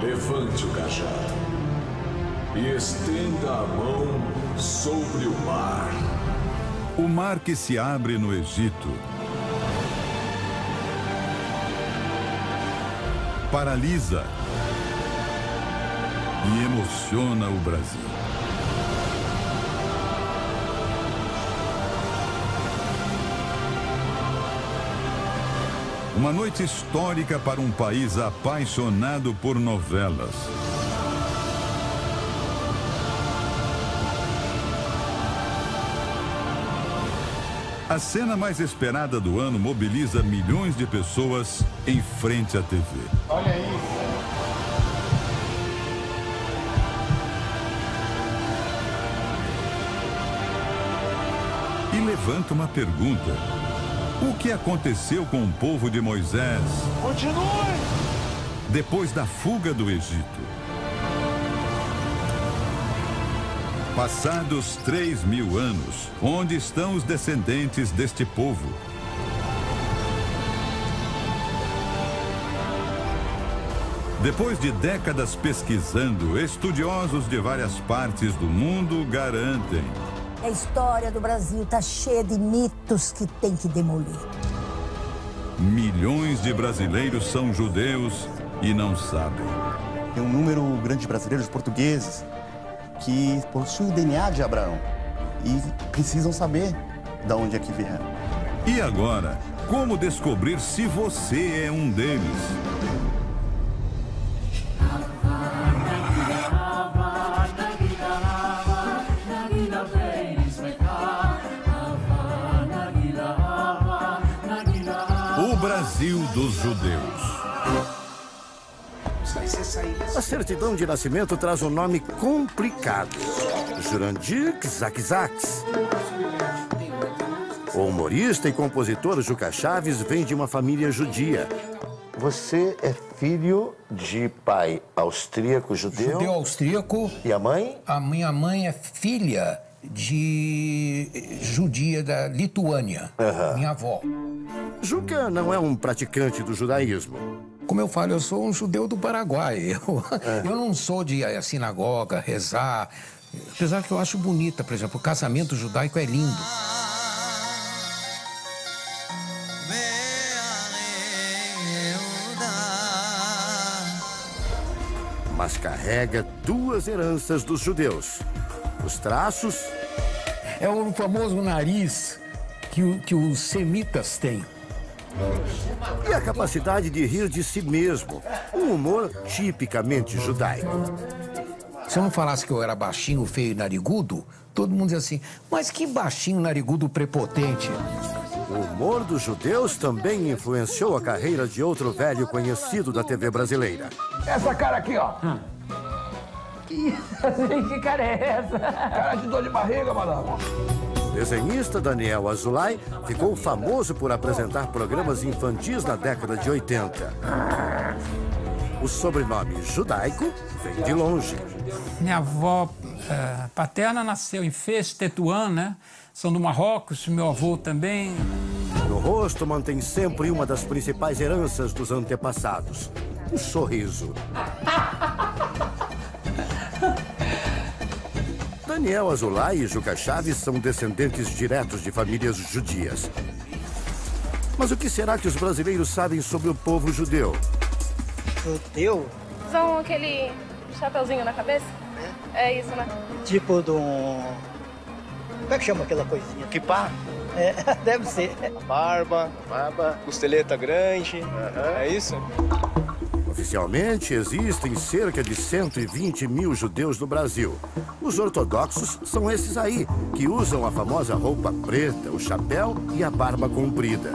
Levante o cajado e estenda a mão sobre o mar. O mar que se abre no Egito paralisa e emociona o Brasil. Uma noite histórica para um país apaixonado por novelas. A cena mais esperada do ano mobiliza milhões de pessoas em frente à TV. Olha isso. E levanta uma pergunta. O que aconteceu com o povo de Moisés? Continue! Depois da fuga do Egito. Passados 3.000 anos, onde estão os descendentes deste povo? Depois de décadas pesquisando, estudiosos de várias partes do mundo garantem: a história do Brasil está cheia de mitos que tem que demolir. Milhões de brasileiros são judeus e não sabem. Tem um número grande de brasileiros portugueses que possuem o DNA de Abraão e precisam saber de onde é que vieram. E agora, como descobrir se você é um deles? O Brasil dos judeus. A certidão de nascimento traz um nome complicado: Jurandir Tzakzaks. O humorista e compositor Juca Chaves vem de uma família judia. Você é filho de pai austríaco judeu? Judeu austríaco. E a mãe? A minha mãe é filha de judia da Lituânia, minha avó. Juca não é um praticante do judaísmo. Como eu falo, eu sou um judeu do Paraguai. Eu não sou de ir à sinagoga, rezar. Apesar que eu acho bonita, por exemplo, o casamento judaico é lindo. Mas carrega duas heranças dos judeus: os traços. É o famoso nariz que os semitas têm. E a capacidade de rir de si mesmo. Um humor tipicamente judaico. Se eu não falasse que eu era baixinho, feio e narigudo, todo mundo dizia assim: mas que baixinho, narigudo, prepotente. O humor dos judeus também influenciou a carreira de outro velho conhecido da TV brasileira. Essa cara aqui, ó. Que cara é essa? Cara de dor de barriga, madame. O desenhista Daniel Azulay ficou famoso por apresentar programas infantis na década de 80. O sobrenome judaico vem de longe. Minha avó paterna nasceu em Fez, Tetuan, né? São do Marrocos, meu avô também. No rosto mantém sempre uma das principais heranças dos antepassados: o sorriso. Daniel Azulay e Juca Chaves são descendentes diretos de famílias judias. Mas o que será que os brasileiros sabem sobre o povo judeu? Judeu? Usam aquele chapeuzinho na cabeça? É isso, né? Tipo de um... Como é que chama aquela coisinha? Kipá? É, deve ser. Barba, costeleta grande, é isso? Oficialmente, existem cerca de 120 mil judeus no Brasil. Os ortodoxos são esses aí, que usam a famosa roupa preta, o chapéu e a barba comprida.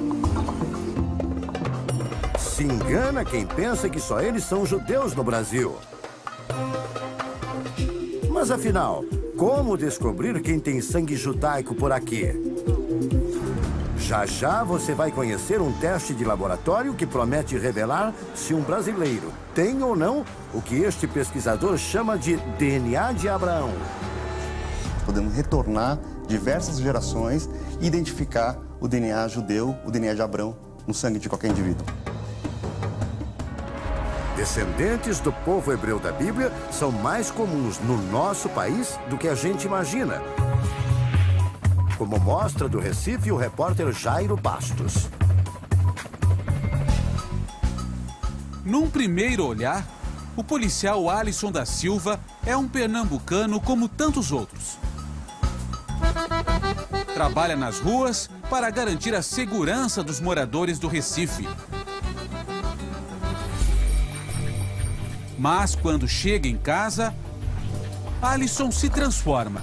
Se engana quem pensa que só eles são judeus no Brasil. Mas afinal, como descobrir quem tem sangue judaico por aqui? Já já você vai conhecer um teste de laboratório que promete revelar se um brasileiro tem ou não o que este pesquisador chama de DNA de Abraão. Podemos retornar diversas gerações e identificar o DNA judeu, o DNA de Abraão, no sangue de qualquer indivíduo. Descendentes do povo hebreu da Bíblia são mais comuns no nosso país do que a gente imagina. Como mostra do Recife o repórter Jairo Bastos. Num primeiro olhar, o policial Alisson da Silva é um pernambucano como tantos outros. Trabalha nas ruas para garantir a segurança dos moradores do Recife. Mas quando chega em casa, Alisson se transforma.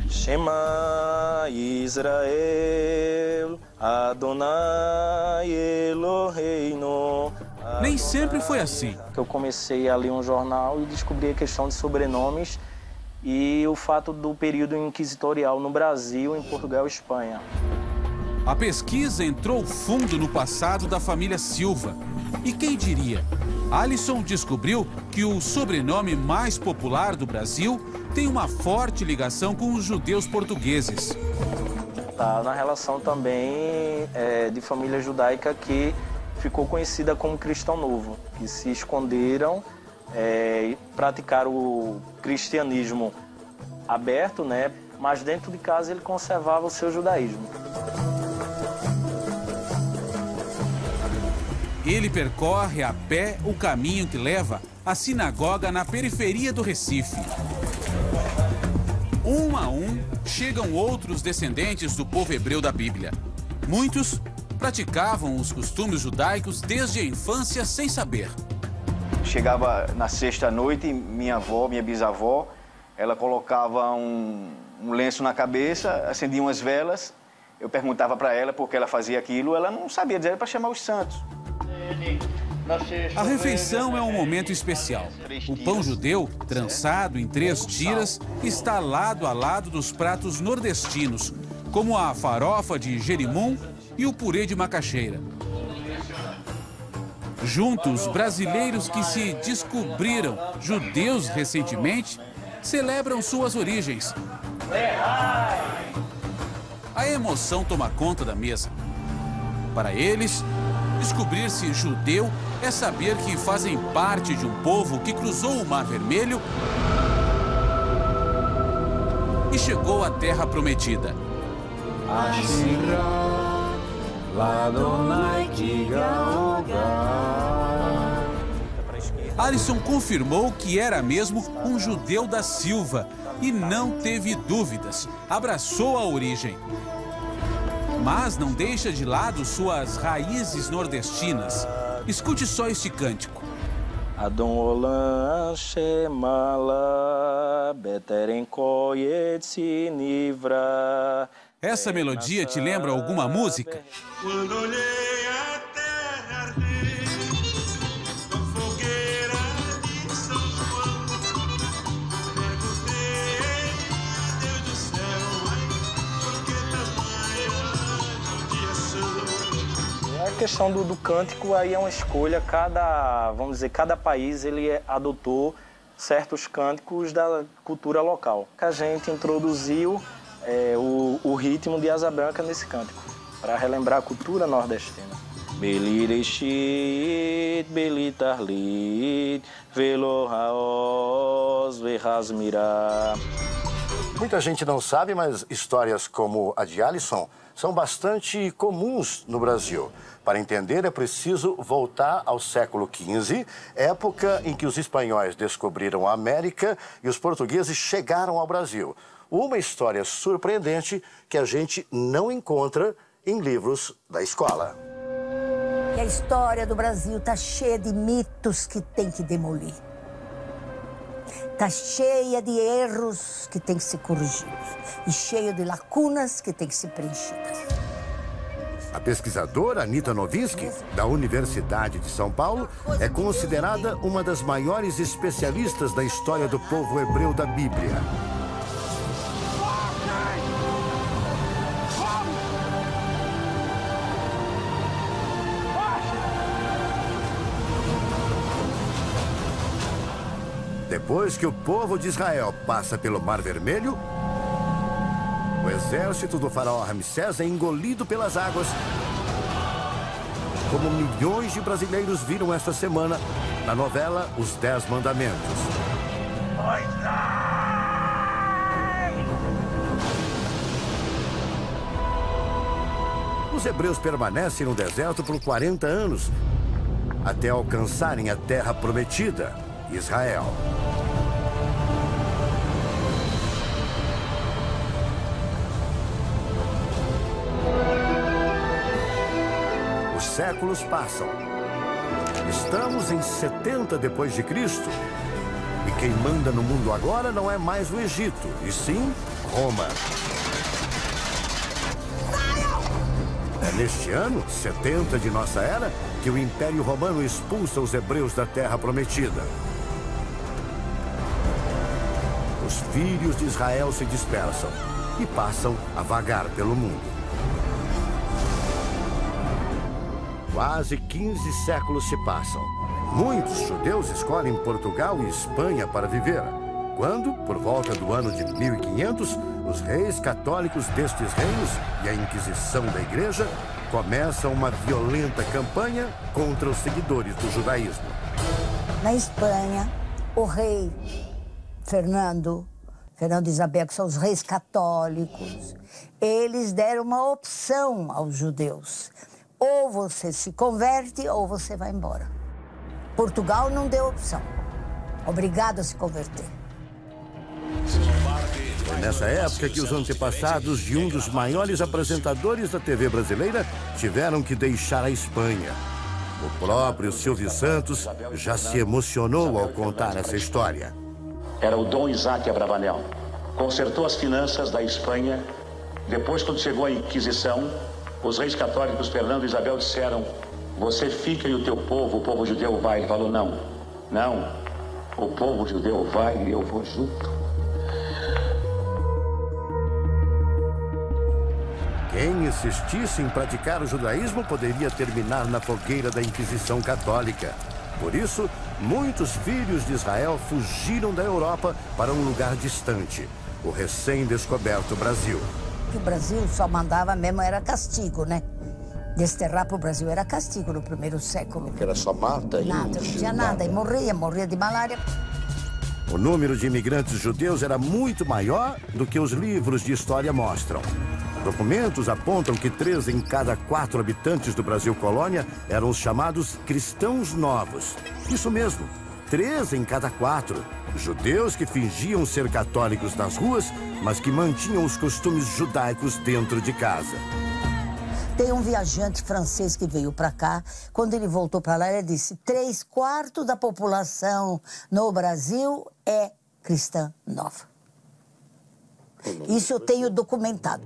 Shema Israel, Adonai Eloheinu. Nem sempre foi assim. Eu comecei a ler um jornal e descobri a questão de sobrenomes e o fato do período inquisitorial no Brasil, em Portugal e Espanha. A pesquisa entrou fundo no passado da família Silva. E quem diria? Alisson descobriu que o sobrenome mais popular do Brasil tem uma forte ligação com os judeus portugueses. Tá na relação também de família judaica que ficou conhecida como Cristão Novo, que se esconderam e praticaram o cristianismo aberto, né? Mas dentro de casa ele conservava o seu judaísmo. Ele percorre a pé o caminho que leva à sinagoga na periferia do Recife. Um a um, chegam outros descendentes do povo hebreu da Bíblia. Muitos praticavam os costumes judaicos desde a infância sem saber. Chegava na sexta-noite, minha avó, minha bisavó, ela colocava um lenço na cabeça, acendia umas velas. Eu perguntava para ela por que ela fazia aquilo, ela não sabia dizer, era para chamar os santos. A refeição é um momento especial. O pão judeu, trançado em 3 tiras, está lado a lado dos pratos nordestinos, como a farofa de jerimum e o purê de macaxeira. Juntos, brasileiros que se descobriram judeus recentemente celebram suas origens. A emoção toma conta da mesa. Para eles, descobrir-se judeu é saber que fazem parte de um povo que cruzou o Mar Vermelho e chegou à Terra Prometida. Alisson confirmou que era mesmo um judeu da Silva e não teve dúvidas, abraçou a origem. Mas não deixa de lado suas raízes nordestinas. Escute só este cântico. Adon Olam Shemala Beteren Koyet Sinivra. Essa melodia te lembra alguma música? Quando olhei a terra arder, uma fogueira de São João, perguntei, Deus do céu, por que tamanha judiação? A questão do cântico aí é uma escolha, vamos dizer, cada país ele adotou certos cânticos da cultura local. A gente introduziu o ritmo de Asa Branca nesse cântico, para relembrar a cultura nordestina. Belireshit, Belitarlit, Velo Haoz, Verrasmirá. Muita gente não sabe, mas histórias como a de Alisson são bastante comuns no Brasil. Para entender, é preciso voltar ao século XV, época em que os espanhóis descobriram a América e os portugueses chegaram ao Brasil. Uma história surpreendente que a gente não encontra em livros da escola. E a história do Brasil está cheia de mitos que tem que demolir. Está cheia de erros que tem que ser corrigidos. E cheia de lacunas que tem que ser preenchidas. A pesquisadora Anita Novinsky, da Universidade de São Paulo, é considerada uma das maiores especialistas da história do povo hebreu da Bíblia. Depois que o povo de Israel passa pelo Mar Vermelho, o exército do faraó Ramsés é engolido pelas águas como milhões de brasileiros viram esta semana na novela Os 10 Mandamentos. Os hebreus permanecem no deserto por 40 anos, até alcançarem a terra prometida, Israel. Os séculos passam. Estamos em 70 depois de Cristo. E quem manda no mundo agora não é mais o Egito, e sim Roma. É neste ano, 70 de nossa era, que o Império Romano expulsa os hebreus da Terra Prometida. Os filhos de Israel se dispersam e passam a vagar pelo mundo. Quase 15 séculos se passam. Muitos judeus escolhem Portugal e Espanha para viver. Quando, por volta do ano de 1500, os reis católicos destes reinos e a Inquisição da Igreja começam uma violenta campanha contra os seguidores do judaísmo. Na Espanha, o rei Fernando e Isabel, que são os reis católicos, eles deram uma opção aos judeus. Ou você se converte ou você vai embora. Portugal não deu opção. Obrigado a se converter. Foi nessa época que os antepassados de um dos maiores apresentadores da TV brasileira tiveram que deixar a Espanha. O próprio Silvio Santos já se emocionou ao contar essa história. Era o Dom Isaac Abravanel. Consertou as finanças da Espanha. Depois, quando chegou a Inquisição, os reis católicos Fernando e Isabel disseram: você fica e o teu povo, o povo judeu vai. Ele falou: não, o povo judeu vai e eu vou junto. Quem insistisse em praticar o judaísmo poderia terminar na fogueira da Inquisição Católica. Por isso, muitos filhos de Israel fugiram da Europa para um lugar distante, o recém-descoberto Brasil. O Brasil só mandava mesmo, era castigo, né? Desterrar para o Brasil era castigo no primeiro século. Porque era só mata e... Nada, não tinha nada. E morria de malária. O número de imigrantes judeus era muito maior do que os livros de história mostram. Documentos apontam que 3 em cada 4 habitantes do Brasil Colônia eram os chamados cristãos novos. Isso mesmo, 3 em cada 4. Judeus que fingiam ser católicos nas ruas, mas que mantinham os costumes judaicos dentro de casa. Tem um viajante francês que veio para cá. Quando ele voltou para lá, ele disse: 3/4 da população no Brasil é cristã nova. Isso eu tenho documentado.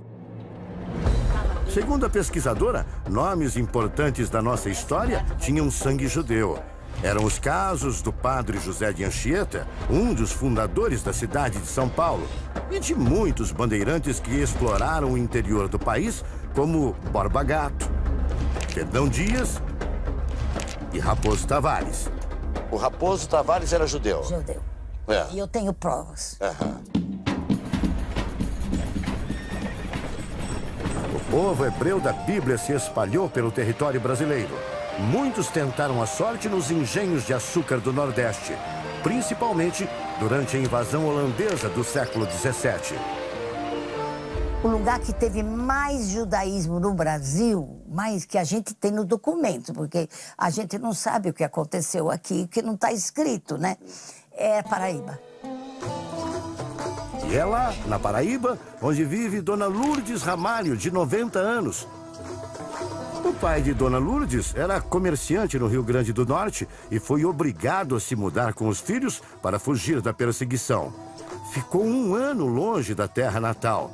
Segundo a pesquisadora, nomes importantes da nossa história tinham sangue judeu. Eram os casos do padre José de Anchieta, um dos fundadores da cidade de São Paulo, e de muitos bandeirantes que exploraram o interior do país, como Borba Gato, Fernão Dias e Raposo Tavares. O Raposo Tavares era judeu? Judeu. É. E eu tenho provas. O povo hebreu da Bíblia se espalhou pelo território brasileiro. Muitos tentaram a sorte nos engenhos de açúcar do Nordeste, principalmente durante a invasão holandesa do século XVII. O lugar que teve mais judaísmo no Brasil, mais que a gente tem no documento, porque a gente não sabe o que aconteceu aqui, que não está escrito, né? É Paraíba. E é lá, na Paraíba, onde vive Dona Lourdes Ramalho, de 90 anos. O pai de Dona Lourdes era comerciante no Rio Grande do Norte e foi obrigado a se mudar com os filhos para fugir da perseguição. Ficou 1 ano longe da terra natal.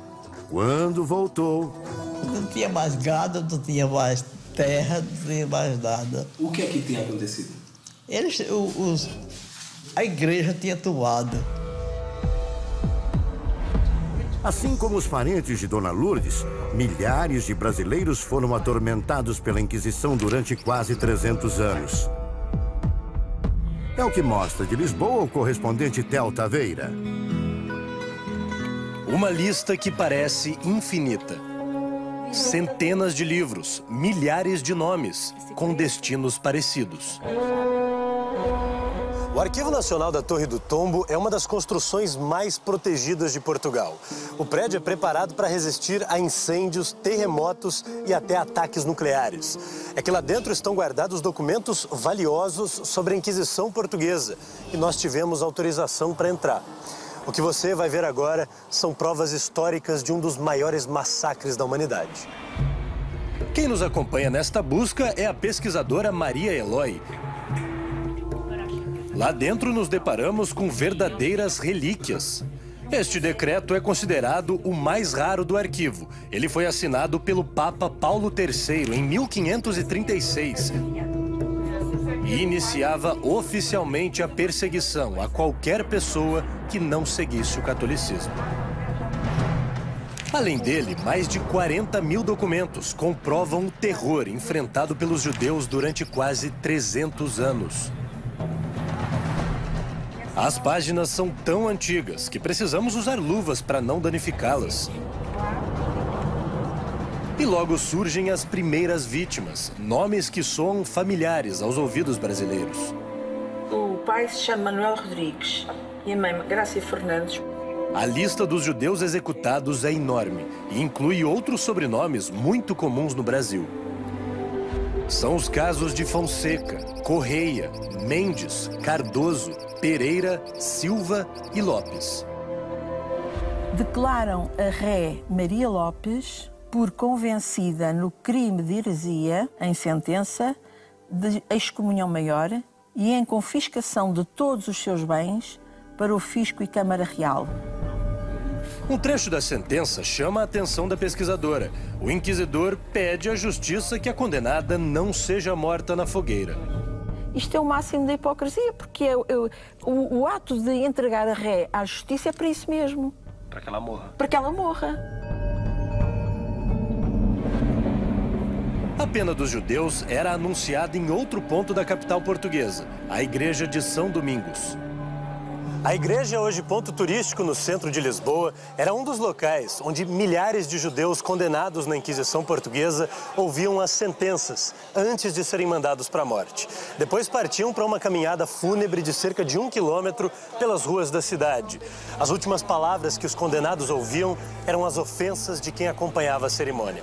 Quando voltou... Não tinha mais gado, não tinha mais terra, não tinha mais nada. O que é que tem acontecido? A igreja tinha tomado. Assim como os parentes de Dona Lourdes, milhares de brasileiros foram atormentados pela Inquisição durante quase 300 anos. É o que mostra de Lisboa o correspondente Theo Taveira. Uma lista que parece infinita. Centenas de livros, milhares de nomes. com destinos parecidos. O Arquivo Nacional da Torre do Tombo é uma das construções mais protegidas de Portugal. O prédio é preparado para resistir a incêndios, terremotos e até ataques nucleares. É que lá dentro estão guardados documentos valiosos sobre a Inquisição Portuguesa e nós tivemos autorização para entrar. O que você vai ver agora são provas históricas de um dos maiores massacres da humanidade. Quem nos acompanha nesta busca é a pesquisadora Maria Eloy. Lá dentro nos deparamos com verdadeiras relíquias. Este decreto é considerado o mais raro do arquivo. Ele foi assinado pelo Papa Paulo III em 1536 e iniciava oficialmente a perseguição a qualquer pessoa que não seguisse o catolicismo. Além dele, mais de 40 mil documentos comprovam o terror enfrentado pelos judeus durante quase 300 anos. As páginas são tão antigas que precisamos usar luvas para não danificá-las. E logo surgem as primeiras vítimas, nomes que soam familiares aos ouvidos brasileiros. O pai se chama Manuel Rodrigues e a mãe Grácia Fernandes. A lista dos judeus executados é enorme e inclui outros sobrenomes muito comuns no Brasil. São os casos de Fonseca, Correia, Mendes, Cardoso, Pereira, Silva e Lopes. Declaram a ré Maria Lopes por convencida no crime de heresia, em sentença de excomunhão maior e em confiscação de todos os seus bens para o Fisco e Câmara Real. Um trecho da sentença chama a atenção da pesquisadora. O inquisidor pede à justiça que a condenada não seja morta na fogueira. Isto é o máximo da hipocrisia, porque o ato de entregar a ré à justiça é para isso mesmo. Para que ela morra. Para que ela morra. A pena dos judeus era anunciada em outro ponto da capital portuguesa, a Igreja de São Domingos. A igreja, hoje ponto turístico no centro de Lisboa, era um dos locais onde milhares de judeus condenados na Inquisição Portuguesa ouviam as sentenças antes de serem mandados para a morte. Depois partiam para uma caminhada fúnebre de cerca de 1 quilômetro pelas ruas da cidade. As últimas palavras que os condenados ouviam eram as ofensas de quem acompanhava a cerimônia.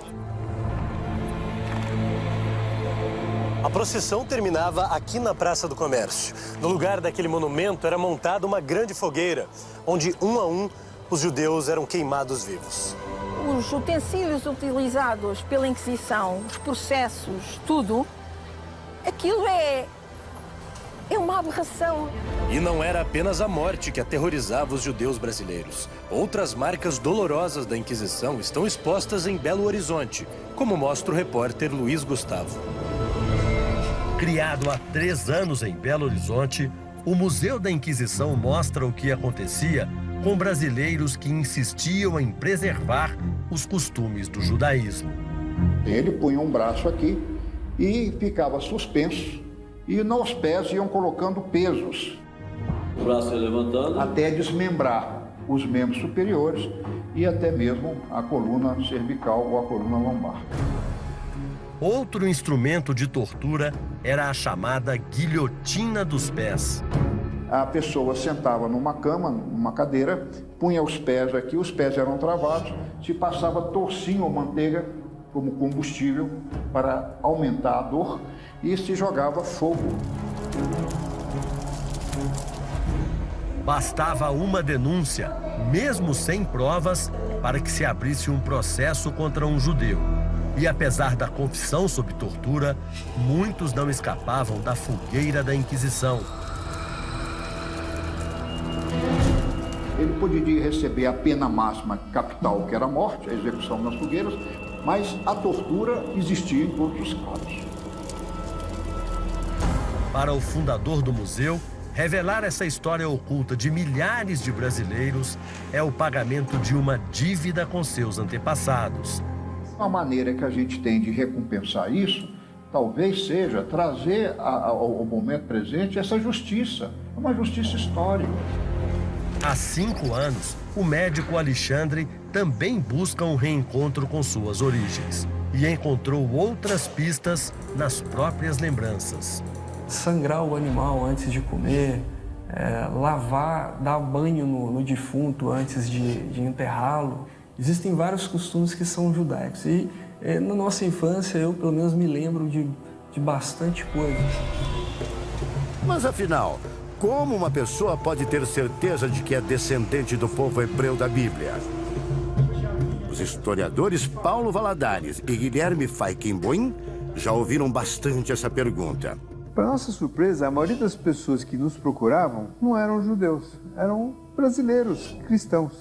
A procissão terminava aqui na Praça do Comércio. No lugar daquele monumento era montada uma grande fogueira, onde, um a um, os judeus eram queimados vivos. Os utensílios utilizados pela Inquisição, os processos, tudo, aquilo é uma aberração. E não era apenas a morte que aterrorizava os judeus brasileiros. Outras marcas dolorosas da Inquisição estão expostas em Belo Horizonte, como mostra o repórter Luiz Gustavo. Criado há 3 anos em Belo Horizonte, o Museu da Inquisição mostra o que acontecia com brasileiros que insistiam em preservar os costumes do judaísmo. Ele punha um braço aqui e ficava suspenso, e nos pés iam colocando pesos. O braço ia levantando. Até desmembrar os membros superiores e até mesmo a coluna cervical ou a coluna lombar. Outro instrumento de tortura era a chamada guilhotina dos pés. A pessoa sentava numa cama, numa cadeira, punha os pés aqui, os pés eram travados, se passava torcinho ou manteiga como combustível para aumentar a dor e se jogava fogo. Bastava uma denúncia, mesmo sem provas, para que se abrisse um processo contra um judeu. E apesar da confissão sobre tortura, muitos não escapavam da fogueira da Inquisição. Ele poderia receber a pena máxima capital, que era a morte, a execução nas fogueiras, mas a tortura existia em todos os casos. Para o fundador do museu, revelar essa história oculta de milhares de brasileiros é o pagamento de uma dívida com seus antepassados. Uma maneira que a gente tem de recompensar isso, talvez seja trazer ao momento presente essa justiça, uma justiça histórica. Há 5 anos, o médico Alexandre também busca um reencontro com suas origens. e encontrou outras pistas nas próprias lembranças. Sangrar o animal antes de comer, lavar, dar banho no defunto antes de enterrá-lo. Existem vários costumes que são judaicos e na nossa infância eu pelo menos me lembro de bastante coisa. Mas afinal, como uma pessoa pode ter certeza de que é descendente do povo hebreu da Bíblia? Os historiadores Paulo Valadares e Guilherme Feigenboim já ouviram bastante essa pergunta. Para nossa surpresa, a maioria das pessoas que nos procuravam não eram judeus, eram brasileiros, cristãos.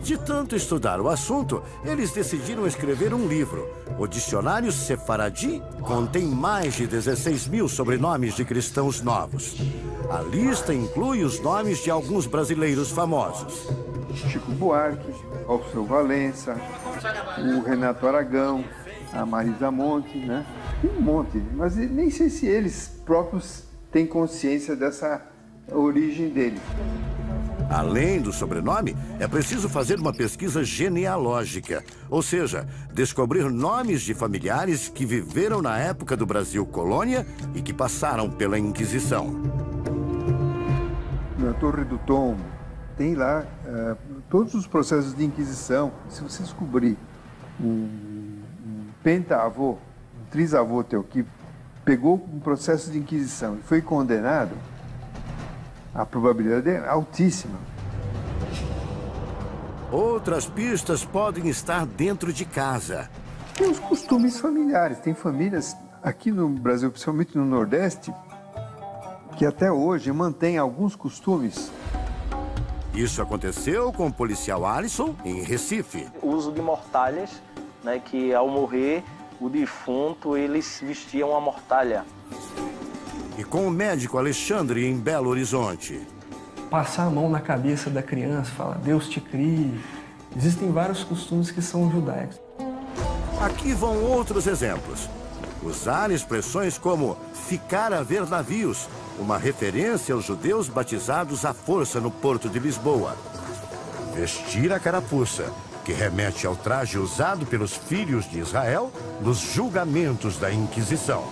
De tanto estudar o assunto, eles decidiram escrever um livro. O Dicionário Sefaradi contém mais de 16.000 sobrenomes de cristãos novos. A lista inclui os nomes de alguns brasileiros famosos. Chico Buarque, Alceu Valença, o Renato Aragão, a Marisa Monte, né? Tem um monte, mas nem sei se eles próprios têm consciência dessa origem deles. Além do sobrenome, é preciso fazer uma pesquisa genealógica, ou seja, descobrir nomes de familiares que viveram na época do Brasil colônia e que passaram pela Inquisição. Na Torre do Tombo, tem lá todos os processos de Inquisição. Se você descobrir um pentaavô, um trisavô teu que pegou um processo de Inquisição e foi condenado, a probabilidade é altíssima. Outras pistas podem estar dentro de casa. Tem os costumes familiares. Tem famílias aqui no Brasil, principalmente no Nordeste, que até hoje mantêm alguns costumes. Isso aconteceu com o policial Alisson em Recife. O uso de mortalhas, né, que ao morrer o defunto eles vestiam a mortalha. E com o médico Alexandre em Belo Horizonte. Passar a mão na cabeça da criança, falar Deus te crie. Existem vários costumes que são judaicos. Aqui vão outros exemplos. Usar expressões como ficar a ver navios, uma referência aos judeus batizados à força no porto de Lisboa. Vestir a carapuça, que remete ao traje usado pelos filhos de Israel nos julgamentos da Inquisição.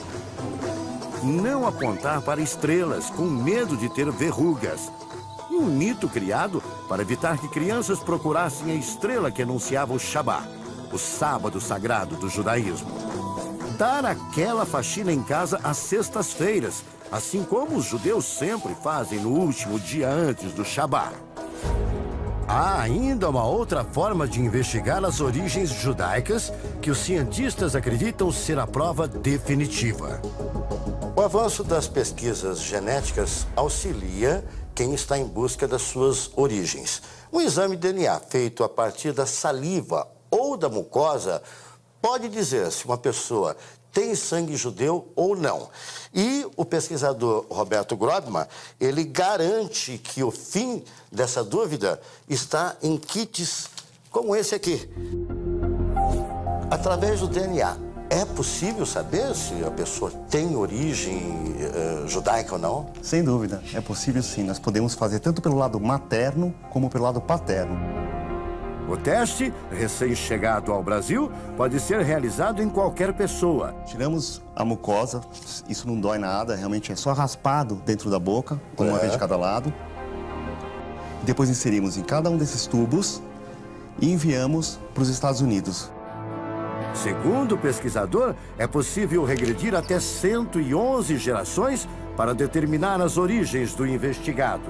Não apontar para estrelas com medo de ter verrugas. Um mito criado para evitar que crianças procurassem a estrela que anunciava o Shabbat, o sábado sagrado do judaísmo. Dar aquela faxina em casa às sextas-feiras, assim como os judeus sempre fazem no último dia antes do Shabbat. Há ainda uma outra forma de investigar as origens judaicas que os cientistas acreditam ser a prova definitiva. O avanço das pesquisas genéticas auxilia quem está em busca das suas origens. Um exame de DNA feito a partir da saliva ou da mucosa pode dizer se uma pessoa tem sangue judeu ou não. E o pesquisador Roberto Grobman, ele garante que o fim dessa dúvida está em kits como esse aqui. Através do DNA, é possível saber se a pessoa tem origem judaica ou não? Sem dúvida, é possível sim. Nós podemos fazer tanto pelo lado materno como pelo lado paterno. O teste, recém-chegado ao Brasil, pode ser realizado em qualquer pessoa. Tiramos a mucosa, isso não dói nada, realmente é só raspado dentro da boca, uma vez de cada lado. Depois inserimos em cada um desses tubos e enviamos para os Estados Unidos. Segundo o pesquisador, é possível regredir até 111 gerações para determinar as origens do investigado.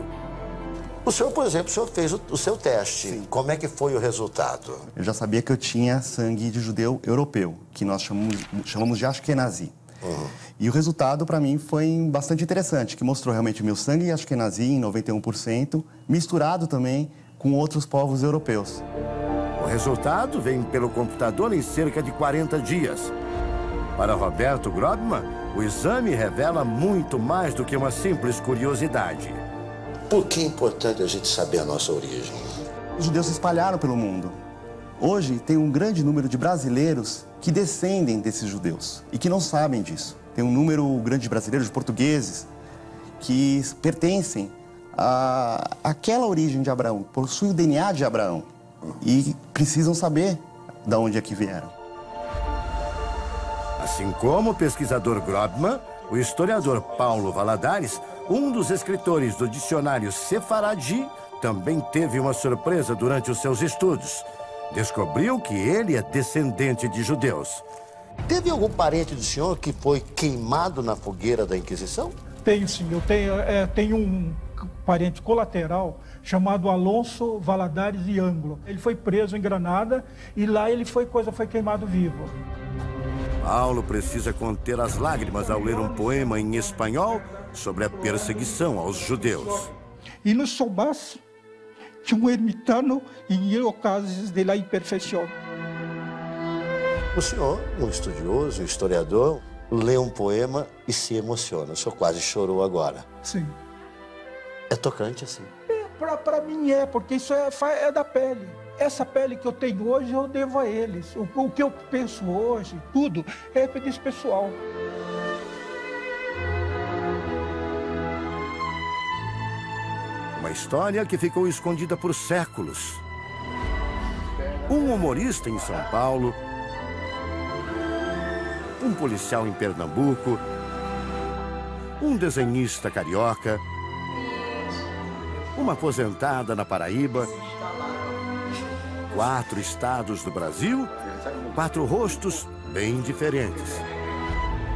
O senhor, por exemplo, o senhor fez o seu teste. Sim. Como é que foi o resultado? Eu já sabia que eu tinha sangue de judeu europeu, que nós chamamos de Ashkenazi. E o resultado, para mim, foi bastante interessante, que mostrou realmente o meu sangue Ashkenazi em 91%, misturado também com outros povos europeus. O resultado vem pelo computador em cerca de 40 dias. Para Roberto Grobman, o exame revela muito mais do que uma simples curiosidade. Por que é importante a gente saber a nossa origem? Os judeus se espalharam pelo mundo. Hoje tem um grande número de brasileiros que descendem desses judeus e que não sabem disso. Tem um número grande de brasileiros, de portugueses, que pertencem àquela origem de Abraão, possuem o DNA de Abraão e precisam saber de onde é que vieram. Assim como o pesquisador Grobman, o historiador Paulo Valadares, um dos escritores do dicionário Sefaradi, também teve uma surpresa durante os seus estudos. Descobriu que ele é descendente de judeus. Teve algum parente do senhor que foi queimado na fogueira da Inquisição? Tenho, sim. Eu tenho um parente colateral chamado Alonso Valadares e Anglo. Ele foi preso em Granada e lá ele foi queimado vivo. Paulo precisa conter as lágrimas ao ler um poema em espanhol sobre a perseguição aos judeus. E no soubesse que um ermitano em ocasiões de la imperfeição. O senhor, um estudioso, um historiador, lê um poema e se emociona. O senhor quase chorou agora. Sim. É tocante assim? Para mim porque isso é da pele. Essa pele que eu tenho hoje eu devo a eles. O que eu penso hoje, tudo, é desse pessoal. Uma história que ficou escondida por séculos. Um humorista em São Paulo, um policial em Pernambuco, um desenhista carioca, uma aposentada na Paraíba, 4 estados do Brasil, 4 rostos bem diferentes.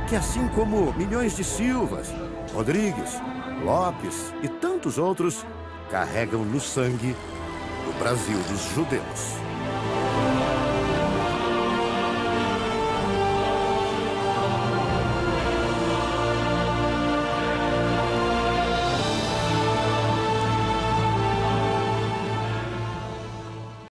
Que assim como milhões de Silvas, Rodrigues, Lopes e tantos outros, carregam no sangue o Brasil dos judeus.